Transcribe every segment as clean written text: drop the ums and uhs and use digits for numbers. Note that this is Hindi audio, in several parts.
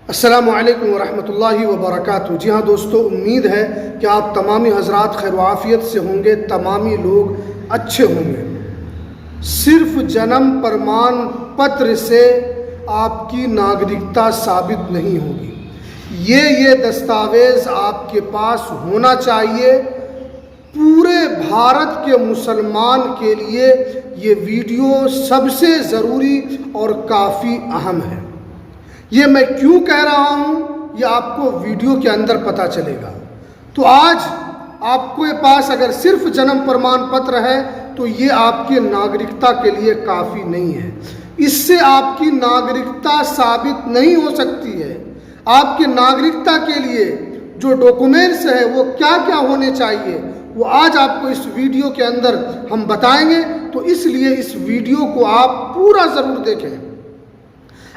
अस्सलामु अलैकुम वरहमतुल्लाहि वबरकातुहू। जी हाँ दोस्तों, उम्मीद है कि आप तमामी हजरात खैर व आफियत से होंगे, तमामी लोग अच्छे होंगे। सिर्फ जन्म प्रमाण पत्र से आपकी नागरिकता साबित नहीं होगी। ये दस्तावेज़ आपके पास होना चाहिए। पूरे भारत के मुसलमान के लिए ये वीडियो सबसे ज़रूरी और काफ़ी अहम है। ये मैं क्यों कह रहा हूँ, ये आपको वीडियो के अंदर पता चलेगा। तो आज आपके पास अगर सिर्फ जन्म प्रमाण पत्र है तो ये आपकी नागरिकता के लिए काफ़ी नहीं है। इससे आपकी नागरिकता साबित नहीं हो सकती है। आपकी नागरिकता के लिए जो डॉक्यूमेंट्स है वो क्या क्या होने चाहिए, वो आज आपको इस वीडियो के अंदर हम बताएंगे। तो इसलिए इस वीडियो को आप पूरा ज़रूर देखें।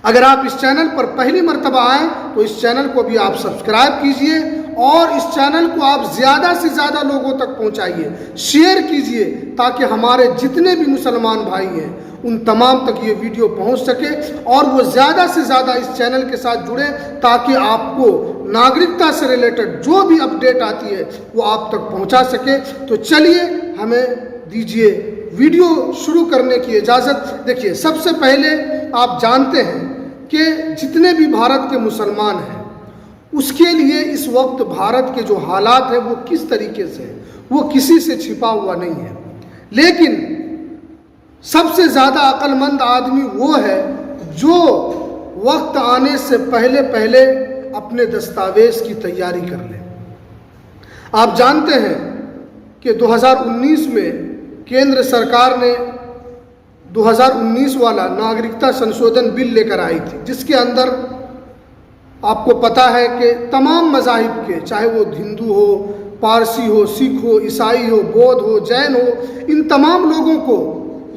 अगर आप इस चैनल पर पहली मर्तबा आएँ तो इस चैनल को भी आप सब्सक्राइब कीजिए और इस चैनल को आप ज़्यादा से ज़्यादा लोगों तक पहुंचाइए, शेयर कीजिए, ताकि हमारे जितने भी मुसलमान भाई हैं उन तमाम तक ये वीडियो पहुंच सके और वो ज़्यादा से ज़्यादा इस चैनल के साथ जुड़े, ताकि आपको नागरिकता से रिलेटेड जो भी अपडेट आती है वो आप तक पहुँचा सके। तो चलिए, हमें दीजिए वीडियो शुरू करने की इजाज़त। देखिए, सबसे पहले आप जानते हैं कि जितने भी भारत के मुसलमान हैं उसके लिए इस वक्त भारत के जो हालात हैं वो किस तरीके से हैं, वो किसी से छिपा हुआ नहीं है। लेकिन सबसे ज़्यादा अक्लमंद आदमी वो है जो वक्त आने से पहले पहले अपने दस्तावेज़ की तैयारी कर ले। आप जानते हैं कि 2019 में केंद्र सरकार ने 2019 वाला नागरिकता संशोधन बिल लेकर आई थी, जिसके अंदर आपको पता है कि तमाम मज़ाहिब के, चाहे वो हिंदू हो, पारसी हो, सिख हो, ईसाई हो, बौद्ध हो, जैन हो, इन तमाम लोगों को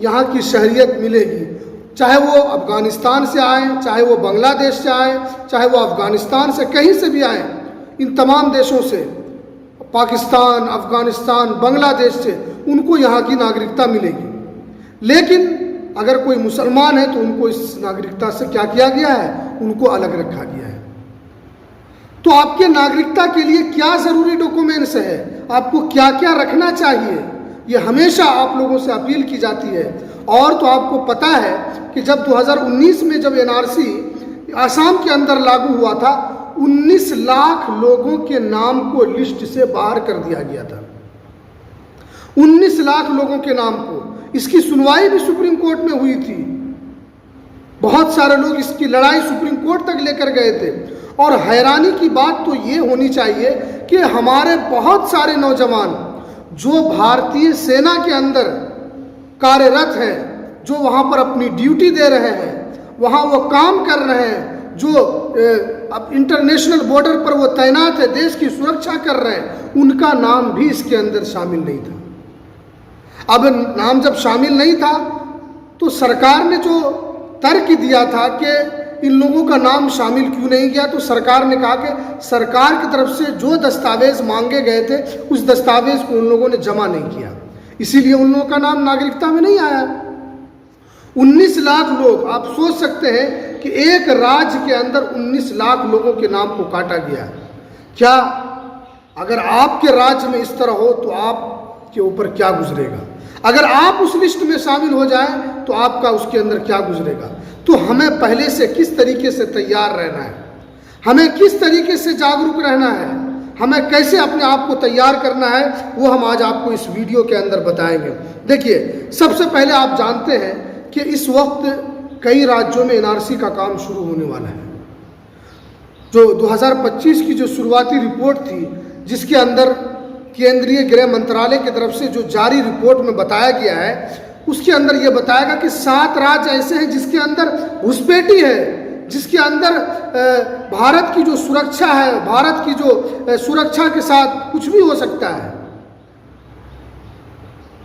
यहाँ की शहरियत मिलेगी। चाहे वो अफ़गानिस्तान से आए, चाहे वो बांग्लादेश से आए, चाहे वो अफ़गानिस्तान से कहीं से भी आए, इन तमाम देशों से, पाकिस्तान, अफ़गानिस्तान, बांग्लादेश से, उनको यहाँ की नागरिकता मिलेगी। लेकिन अगर कोई मुसलमान है तो उनको इस नागरिकता से क्या किया गया है, उनको अलग रखा गया है। तो आपके नागरिकता के लिए क्या ज़रूरी डॉक्यूमेंट्स है, आपको क्या क्या रखना चाहिए, ये हमेशा आप लोगों से अपील की जाती है। और तो आपको पता है कि जब 2019 में जब NRC आसाम के अंदर लागू हुआ था, 19 लाख लोगों के नाम को लिस्ट से बाहर कर दिया गया था। 19 लाख लोगों के नाम को। इसकी सुनवाई भी सुप्रीम कोर्ट में हुई थी। बहुत सारे लोग इसकी लड़ाई सुप्रीम कोर्ट तक लेकर गए थे। और हैरानी की बात तो ये होनी चाहिए कि हमारे बहुत सारे नौजवान जो भारतीय सेना के अंदर कार्यरत हैं, जो वहाँ पर अपनी ड्यूटी दे रहे हैं, वहाँ वो काम कर रहे हैं, जो अब इंटरनेशनल बॉर्डर पर वो तैनात है, देश की सुरक्षा कर रहे हैं, उनका नाम भी इसके अंदर शामिल नहीं था। अब नाम जब शामिल नहीं था तो सरकार ने जो तर्क दिया था कि इन लोगों का नाम शामिल क्यों नहीं किया, तो सरकार ने कहा कि सरकार की तरफ से जो दस्तावेज मांगे गए थे उस दस्तावेज को उन लोगों ने जमा नहीं किया, इसीलिए उन लोगों का नाम नागरिकता में नहीं आया। 19 लाख लोग, आप सोच सकते हैं कि एक राज्य के अंदर 19 लाख लोगों के नाम को काटा गया। क्या अगर आपके राज्य में इस तरह हो तो आपके ऊपर क्या गुजरेगा, अगर आप उस लिस्ट में शामिल हो जाएं तो आपका उसके अंदर क्या गुजरेगा। तो हमें पहले से किस तरीके से तैयार रहना है, हमें किस तरीके से जागरूक रहना है, हमें कैसे अपने आप को तैयार करना है, वो हम आज आपको इस वीडियो के अंदर बताएंगे। देखिए, सबसे पहले आप जानते हैं कि इस वक्त कई राज्यों में NRC का काम शुरू होने वाला है। जो 2025 की जो शुरुआती रिपोर्ट थी, जिसके अंदर केंद्रीय गृह मंत्रालय की तरफ से जो जारी रिपोर्ट में बताया गया है, उसके अंदर ये बताएगा कि 7 राज्य ऐसे हैं जिसके अंदर घुसपैठी है, जिसके अंदर भारत की जो सुरक्षा है, भारत की जो सुरक्षा के साथ कुछ भी हो सकता है।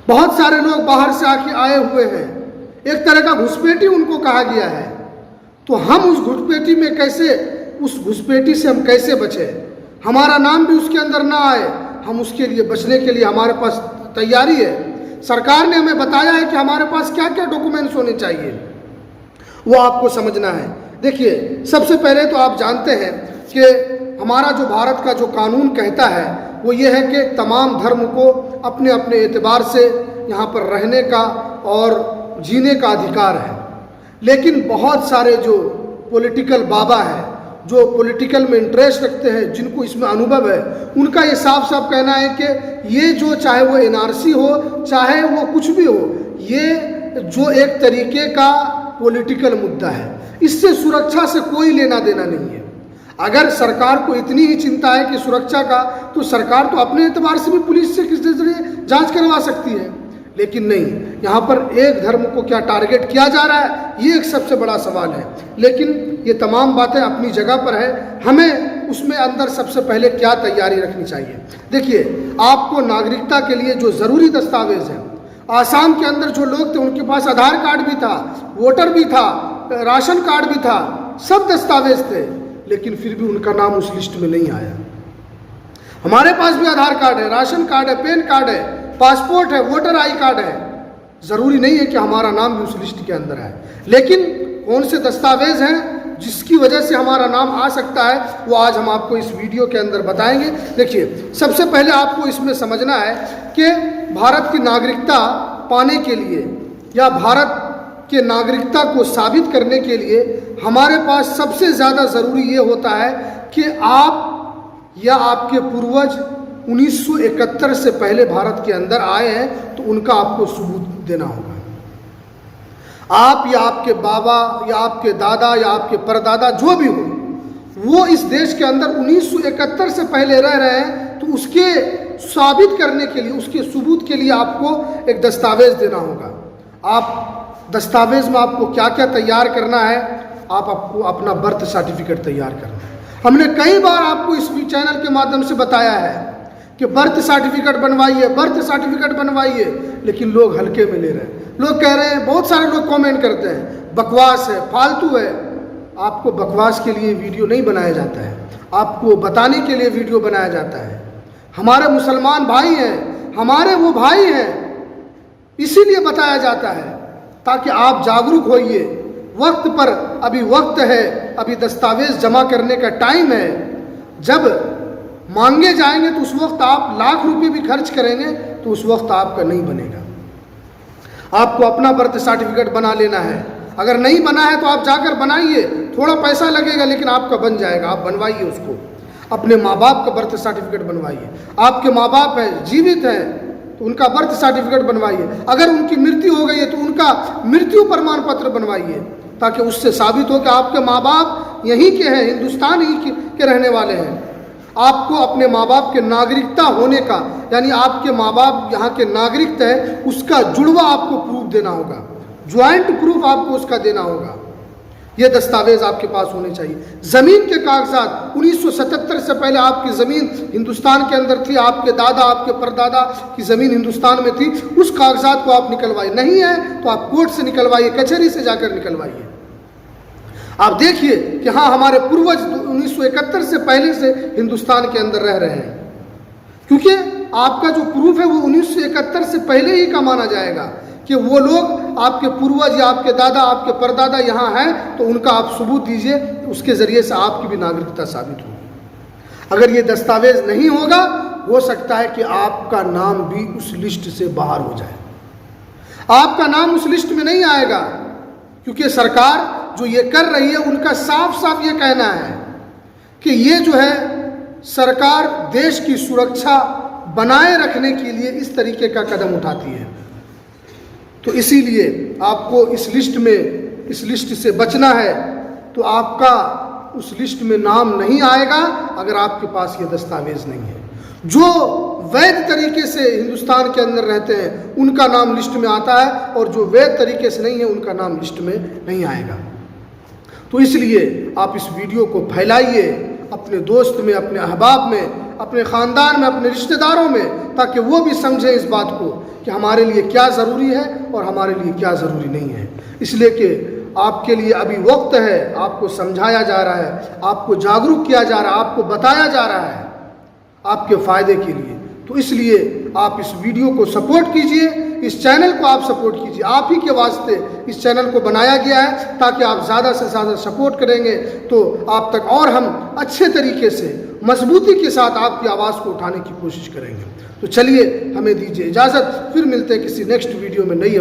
बहुत सारे लोग बाहर से आके आए हुए हैं, एक तरह का घुसपैठी उनको कहा गया है। तो हम उस घुसपैठी में कैसे, उस घुसपैठी से हम कैसे बचे, हमारा नाम भी उसके अंदर ना आए, हम उसके लिए बचने के लिए हमारे पास तैयारी है। सरकार ने हमें बताया है कि हमारे पास क्या क्या डॉक्यूमेंट्स होने चाहिए, वो आपको समझना है। देखिए, सबसे पहले तो आप जानते हैं कि हमारा जो भारत का जो कानून कहता है वो ये है कि तमाम धर्म को अपने अपने एतबार से यहाँ पर रहने का और जीने का अधिकार है। लेकिन बहुत सारे जो पॉलिटिकल बाबा हैं, जो पॉलिटिकल में इंटरेस्ट रखते हैं, जिनको इसमें अनुभव है, उनका ये साफ साफ कहना है कि ये जो चाहे वो एनआरसी हो, चाहे वो कुछ भी हो, ये जो एक तरीके का पॉलिटिकल मुद्दा है, इससे सुरक्षा से कोई लेना देना नहीं है। अगर सरकार को इतनी ही चिंता है कि सुरक्षा का, तो सरकार तो अपने एतबार से भी पुलिस से किस जरिए जांच करवा सकती है। लेकिन नहीं, यहाँ पर एक धर्म को क्या टारगेट किया जा रहा है, ये एक सबसे बड़ा सवाल है। लेकिन ये तमाम बातें अपनी जगह पर है, हमें उसमें अंदर सबसे पहले क्या तैयारी रखनी चाहिए। देखिए, आपको नागरिकता के लिए जो ज़रूरी दस्तावेज हैं, आसाम के अंदर जो लोग थे उनके पास आधार कार्ड भी था, वोटर भी था, राशन कार्ड भी था, सब दस्तावेज थे, लेकिन फिर भी उनका नाम उस लिस्ट में नहीं आया। हमारे पास भी आधार कार्ड है, राशन कार्ड है, पैन कार्ड है, पासपोर्ट है, वोटर आई कार्ड है, ज़रूरी नहीं है कि हमारा नाम भी उस लिस्ट के अंदर है। लेकिन कौन से दस्तावेज हैं जिसकी वजह से हमारा नाम आ सकता है, वो आज हम आपको इस वीडियो के अंदर बताएंगे। देखिए, सबसे पहले आपको इसमें समझना है कि भारत की नागरिकता पाने के लिए या भारत के नागरिकता को साबित करने के लिए हमारे पास सबसे ज़्यादा ज़रूरी ये होता है कि आप या आपके पूर्वज 1971 से पहले भारत के अंदर आए हैं, तो उनका आपको सबूत देना होगा। आप या आपके बाबा या आपके दादा या आपके परदादा जो भी हो, वो इस देश के अंदर 1971 से पहले रह रहे हैं, तो उसके साबित करने के लिए, उसके सबूत के लिए आपको एक दस्तावेज देना होगा। आप दस्तावेज में आपको क्या क्या तैयार करना है, आपको अपना बर्थ सर्टिफिकेट तैयार करना है। हमने कई बार आपको इस चैनल के माध्यम से बताया है कि बर्थ सर्टिफिकेट बनवाइए, बर्थ सर्टिफिकेट बनवाइए, लेकिन लोग हल्के में ले रहे हैं। लोग कह रहे हैं, बहुत सारे लोग कमेंट करते हैं, बकवास है, फालतू है। आपको बकवास के लिए वीडियो नहीं बनाया जाता है, आपको बताने के लिए वीडियो बनाया जाता है। हमारे मुसलमान भाई हैं, हमारे वो भाई हैं, इसीलिए बताया जाता है ताकि आप जागरूक होइए। वक्त पर अभी वक्त है, अभी दस्तावेज जमा करने का टाइम है। जब मांगे जाएंगे तो उस वक्त आप लाख रुपए भी खर्च करेंगे तो उस वक्त आपका नहीं बनेगा। आपको अपना बर्थ सर्टिफिकेट बना लेना है। अगर नहीं बना है तो आप जाकर बनाइए, थोड़ा पैसा लगेगा लेकिन आपका बन जाएगा। आप बनवाइए उसको, अपने माँ बाप का बर्थ सर्टिफिकेट बनवाइए। आपके माँ बाप हैं, जीवित हैं, तो उनका बर्थ सर्टिफिकेट बनवाइए। अगर उनकी मृत्यु हो गई है तो उनका मृत्यु प्रमाण पत्र बनवाइए, ताकि उससे साबित हो कि आपके माँ बाप यहीं के हैं, हिंदुस्तान ही के रहने वाले हैं। आपको अपने माँ बाप के नागरिकता होने का, यानी आपके माँ बाप यहाँ के नागरिक है, उसका जुड़वा आपको प्रूफ देना होगा, ज्वाइंट प्रूफ आपको उसका देना होगा। ये दस्तावेज आपके पास होने चाहिए। ज़मीन के कागजात, 1977 से पहले आपकी ज़मीन हिंदुस्तान के अंदर थी, आपके दादा आपके परदादा की ज़मीन हिंदुस्तान में थी, उस कागजात को आप निकलवाइए। नहीं है तो आप कोर्ट से निकलवाइए, कचहरी से जाकर निकलवाइए। आप देखिए कि हाँ, हमारे पूर्वज 1971 से पहले से हिंदुस्तान के अंदर रह रहे हैं, क्योंकि आपका जो प्रूफ है वो 1971 से पहले ही का माना जाएगा कि वो लोग आपके पूर्वज या आपके दादा आपके परदादा यहाँ हैं, तो उनका आप सबूत दीजिए, उसके ज़रिए से आपकी भी नागरिकता साबित होगी। अगर ये दस्तावेज नहीं होगा, हो सकता है कि आपका नाम भी उस लिस्ट से बाहर हो जाए। आपका नाम उस लिस्ट में नहीं आएगा, क्योंकि सरकार जो ये कर रही है, उनका साफ साफ ये कहना है कि ये जो है सरकार देश की सुरक्षा बनाए रखने के लिए इस तरीके का कदम उठाती है। तो इसीलिए आपको इस लिस्ट से बचना है। तो आपका उस लिस्ट में नाम नहीं आएगा अगर आपके पास ये दस्तावेज नहीं है। जो वैध तरीके से हिंदुस्तान के अंदर रहते हैं उनका नाम लिस्ट में आता है, और जो वैध तरीके से नहीं है उनका नाम लिस्ट में नहीं आएगा। तो इसलिए आप इस वीडियो को फैलाइए अपने दोस्त में, अपने अहबाब में, अपने ख़ानदान में, अपने रिश्तेदारों में, ताकि वो भी समझें इस बात को कि हमारे लिए क्या ज़रूरी है और हमारे लिए क्या ज़रूरी नहीं है। इसलिए कि आपके लिए अभी वक्त है, आपको समझाया जा रहा है, आपको जागरूक किया जा रहा है, आपको बताया जा रहा है आपके फ़ायदे के लिए। तो इसलिए आप इस वीडियो को सपोर्ट कीजिए, इस चैनल को आप सपोर्ट कीजिए। आप ही के वास्ते इस चैनल को बनाया गया है, ताकि आप ज़्यादा से ज़्यादा सपोर्ट करेंगे तो आप तक और हम अच्छे तरीके से मजबूती के साथ आपकी आवाज़ को उठाने की कोशिश करेंगे। तो चलिए, हमें दीजिए इजाज़त, फिर मिलते हैं किसी नेक्स्ट वीडियो में नई